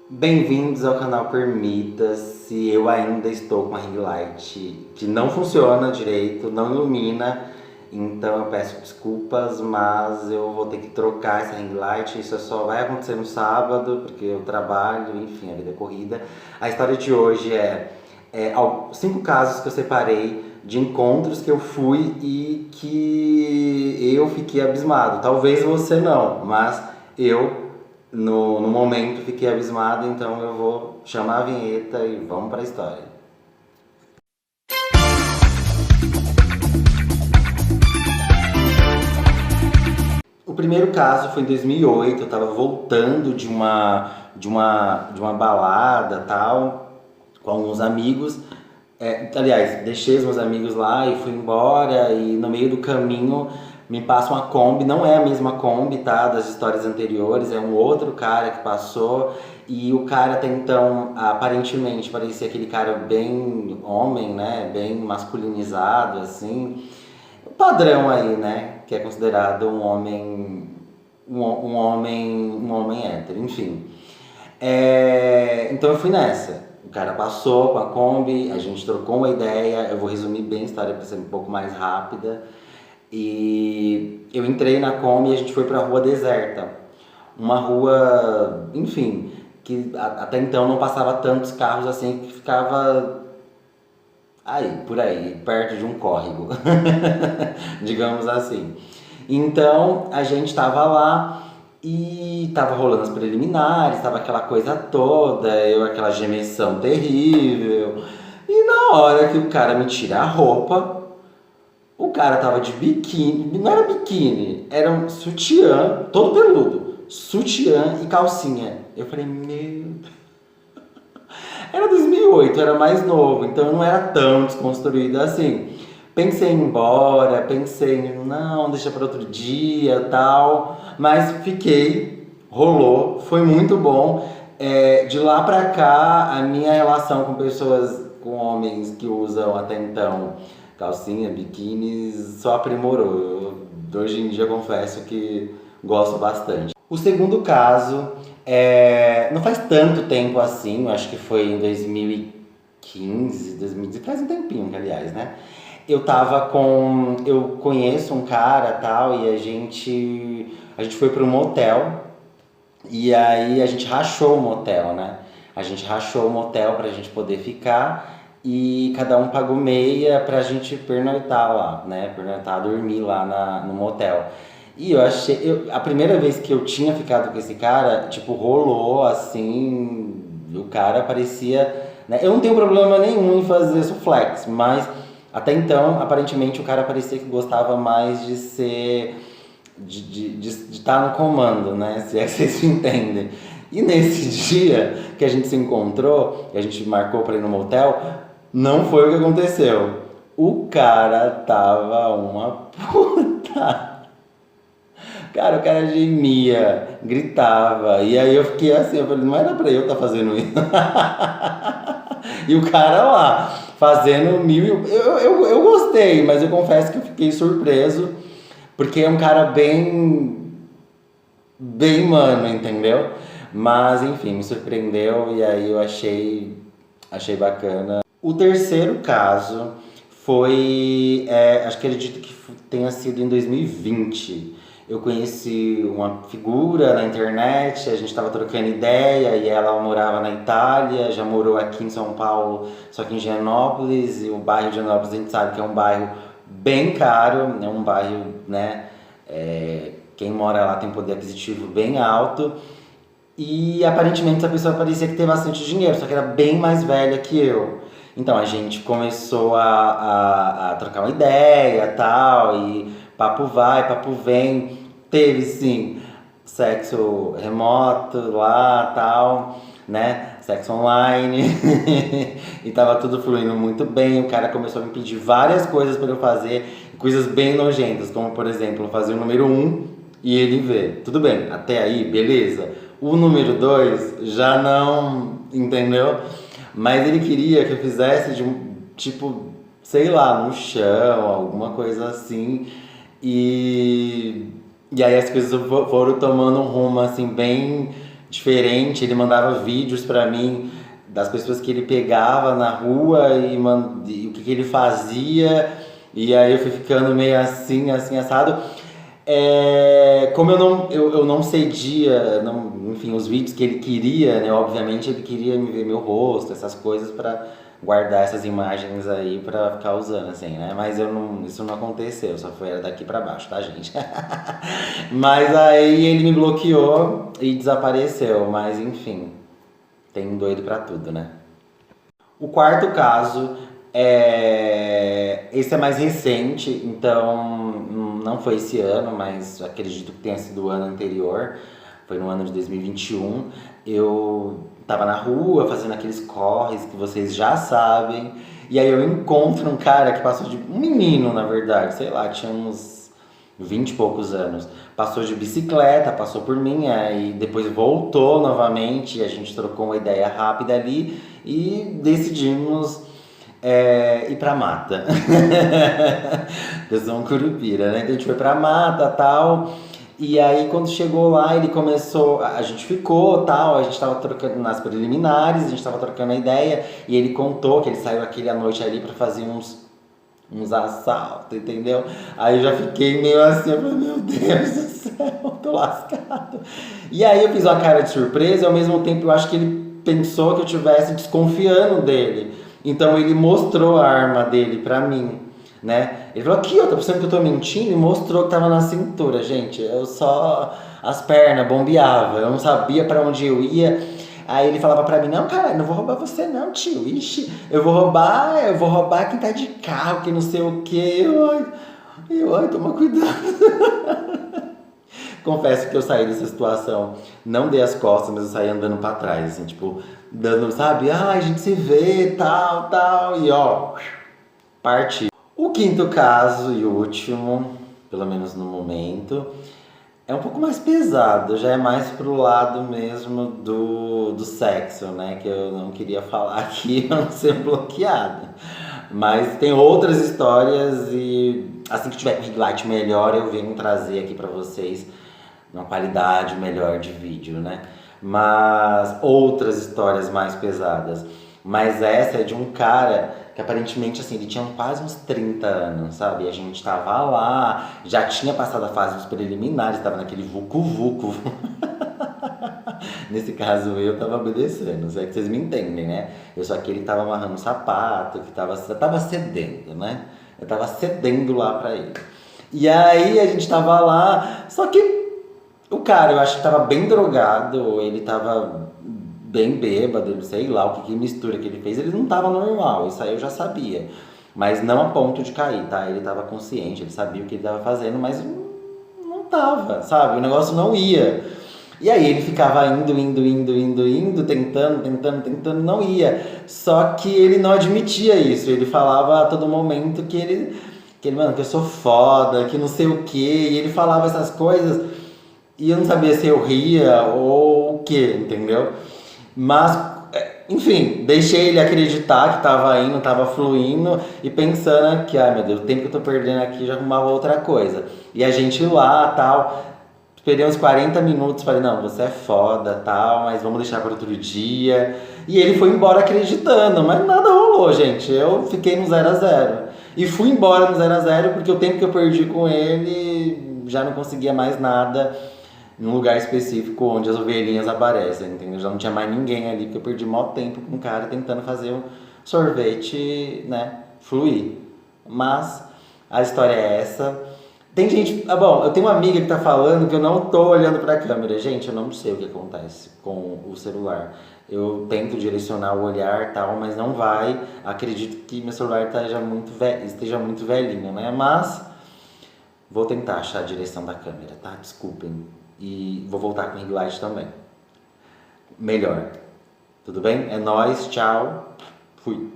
Bem-vindos ao canal Permita-se. Eu ainda estou com a ring light que não funciona direito, não ilumina, então eu peço desculpas, mas eu vou ter que trocar essa ring light. Isso só vai acontecer no sábado, porque eu trabalho, enfim, a vida é corrida. A história de hoje é 5 casos que eu separei de encontros que eu fui e que eu fiquei abismado. Talvez você não, mas eu no momento fiquei abismado, então eu vou chamar a vinheta e vamos para a história. O primeiro caso foi em 2008, eu tava voltando de uma balada tal, com alguns amigos. Aliás, deixei os meus amigos lá e fui embora, e no meio do caminho me passa uma Kombi, não é a mesma Kombi, tá, das histórias anteriores, é um outro cara que passou, e o cara até então, aparentemente, parecia aquele cara bem homem, né, bem masculinizado, assim, o padrão aí, né, que é considerado um homem hétero, enfim. Então eu fui nessa. O cara passou com a Kombi, a gente trocou uma ideia. Eu vou resumir bem a história para ser um pouco mais rápida. E eu entrei na Kombi e a gente foi pra rua deserta. Uma rua, enfim, que até então não passava tantos carros assim, que ficava aí, por aí, perto de um córrego, digamos assim. Então a gente tava lá e tava rolando as preliminares, tava aquela coisa toda, aquela gemessão terrível. E na hora que o cara me tira a roupa, o cara tava de biquíni, não era biquíni, era um sutiã, todo peludo, sutiã e calcinha. Eu falei, meu. Era 2008, era mais novo, então eu não era tão desconstruído assim. Pensei em ir embora, pensei em não, deixa para outro dia tal, mas fiquei, rolou, foi muito bom. De lá pra cá, a minha relação com pessoas, com homens que usam até então calcinha, biquíni, só aprimorou. Hoje em dia confesso que gosto bastante. O segundo caso não faz tanto tempo assim, eu acho que foi em 2015, 2015, faz um tempinho, aliás, né? Eu conheço um cara tal, e a gente foi para um motel, e aí a gente rachou o motel, né? A gente rachou o motel pra gente poder ficar, e cada um pagou meia pra gente pernoitar lá, né? Pernoitar, dormir lá no motel. E eu achei, a primeira vez que eu tinha ficado com esse cara, tipo, rolou assim, o cara parecia, né? Eu não tenho problema nenhum em fazer suflex, mas até então, aparentemente, o cara parecia que gostava mais de ser, de estar no comando, né? Se é que vocês me entendem. E nesse dia que a gente se encontrou, que a gente marcou pra ir no motel, não foi o que aconteceu. O cara tava uma puta. Cara, o cara gemia, gritava, e aí eu fiquei assim, eu falei, não era pra eu estar fazendo isso. E o cara lá, fazendo mil. Eu gostei, mas eu confesso que eu fiquei surpreso, porque é um cara bem. Bem mano, entendeu? Mas enfim, me surpreendeu e aí eu achei bacana. O terceiro caso foi, acho que acredito que tenha sido em 2020. Eu conheci uma figura na internet, a gente estava trocando ideia e ela morava na Itália, já morou aqui em São Paulo, só que em Genópolis, e o bairro de Genópolis a gente sabe que é um bairro bem caro, é um bairro, né, quem mora lá tem poder aquisitivo bem alto. E aparentemente essa pessoa parecia que tem bastante dinheiro, só que era bem mais velha que eu. Então a gente começou a trocar uma ideia tal, e papo vai, papo vem. Teve sim sexo remoto lá tal, né? Sexo online. E tava tudo fluindo muito bem. O cara começou a me pedir várias coisas para eu fazer, coisas bem nojentas, como por exemplo, fazer o número um e ele ver. Tudo bem, até aí, beleza. O número 2 já não, entendeu? Mas ele queria que eu fizesse de um tipo, sei lá, no chão, alguma coisa assim. E, e aí as coisas foram tomando um rumo assim, bem diferente. Ele mandava vídeos pra mim das pessoas que ele pegava na rua e o que ele fazia. E aí eu fui ficando meio assim, assim, assado. Como eu não cedia, enfim, os vídeos que ele queria, né? Obviamente ele queria me ver meu rosto, essas coisas pra guardar essas imagens aí pra ficar usando, assim, né? Mas isso não aconteceu, só foi era daqui pra baixo, tá, gente? Mas aí ele me bloqueou e desapareceu, mas enfim, tem um doido pra tudo, né? O quarto caso esse é mais recente, então não foi esse ano, mas acredito que tenha sido o ano anterior. Foi no ano de 2021. Eu tava na rua fazendo aqueles corres que vocês já sabem. E aí eu encontro um cara que passou de. Um menino, na verdade, sei lá, tinha uns 20 e poucos anos. Passou de bicicleta, passou por mim, aí depois voltou novamente. A gente trocou uma ideia rápida ali e decidimos ir pra mata. Eu sou um curupira, né? Então a gente foi pra mata e tal. E aí quando chegou lá, ele começou. A gente ficou tal, a gente tava trocando nas preliminares, a gente tava trocando a ideia, e ele contou que ele saiu aquele à noite ali pra fazer uns assaltos, entendeu? Aí eu já fiquei meio assim, eu falei, meu Deus do céu, tô lascado. E aí eu fiz uma cara de surpresa e ao mesmo tempo eu acho que ele pensou que eu estivesse desconfiando dele. Então ele mostrou a arma dele pra mim, né? Ele falou, aqui, ó, tá pensando que eu tô mentindo? E mostrou que tava na cintura, gente. Eu só... As pernas bombeava, eu não sabia pra onde eu ia. Aí ele falava pra mim, não, cara, não vou roubar você não, tio. Ixi, eu vou roubar quem tá de carro, que não sei o quê. Ai, toma cuidado. Confesso que eu saí dessa situação, não dei as costas, mas eu saí andando pra trás, assim, tipo, dando, sabe? A gente se vê, tal, tal, e ó, parti. O quinto caso e último, pelo menos no momento, é um pouco mais pesado, já é mais pro lado mesmo do sexo, né? Que eu não queria falar aqui pra não ser bloqueado. Mas tem outras histórias e assim que tiver ring light melhor eu venho trazer aqui pra vocês uma qualidade melhor de vídeo, né? Mas outras histórias mais pesadas. Mas essa é de um cara que aparentemente, assim, ele tinha quase uns 30 anos, sabe? E a gente tava lá, já tinha passado a fase dos preliminares, tava naquele vucu-vucu. Nesse caso eu tava obedecendo, se é que vocês me entendem, né? Eu só que ele tava amarrando um sapato, que tava cedendo, né? Eu tava cedendo lá pra ele. E aí a gente tava lá, só que o cara, eu acho que tava bem drogado, ou ele tava bem bêbado, sei lá o que mistura que ele fez, ele não tava normal, isso aí eu já sabia. Mas não a ponto de cair, tá? Ele tava consciente, ele sabia o que ele tava fazendo, mas não tava, sabe? O negócio não ia. E aí ele ficava indo, tentando, não ia. Só que ele não admitia isso, ele falava a todo momento mano, que eu sou foda, que não sei o quê, e ele falava essas coisas. E eu não sabia se eu ria ou o que, entendeu? Mas, enfim, deixei ele acreditar que tava indo, tava fluindo e pensando que, ai meu Deus, o tempo que eu tô perdendo aqui já arrumava outra coisa. E a gente lá, tal, esperei uns 40 minutos, falei, não, você é foda, tal, mas vamos deixar para outro dia. E ele foi embora acreditando, mas nada rolou, gente. Eu fiquei no 0 a 0. E fui embora no 0 a 0 porque o tempo que eu perdi com ele já não conseguia mais nada num lugar específico onde as ovelhinhas aparecem, entendeu? Já não tinha mais ninguém ali, porque eu perdi maior tempo com um cara tentando fazer o sorvete, né, fluir. Mas a história é essa. Tem gente... bom, eu tenho uma amiga que tá falando que eu não tô olhando pra câmera. Gente, eu não sei o que acontece com o celular. Eu tento direcionar o olhar e tal, mas não vai. Acredito que meu celular esteja muito velhinho, né? Mas vou tentar achar a direção da câmera, tá? Desculpem. E vou voltar com o ring light também. Melhor. Tudo bem? É nóis, tchau. Fui.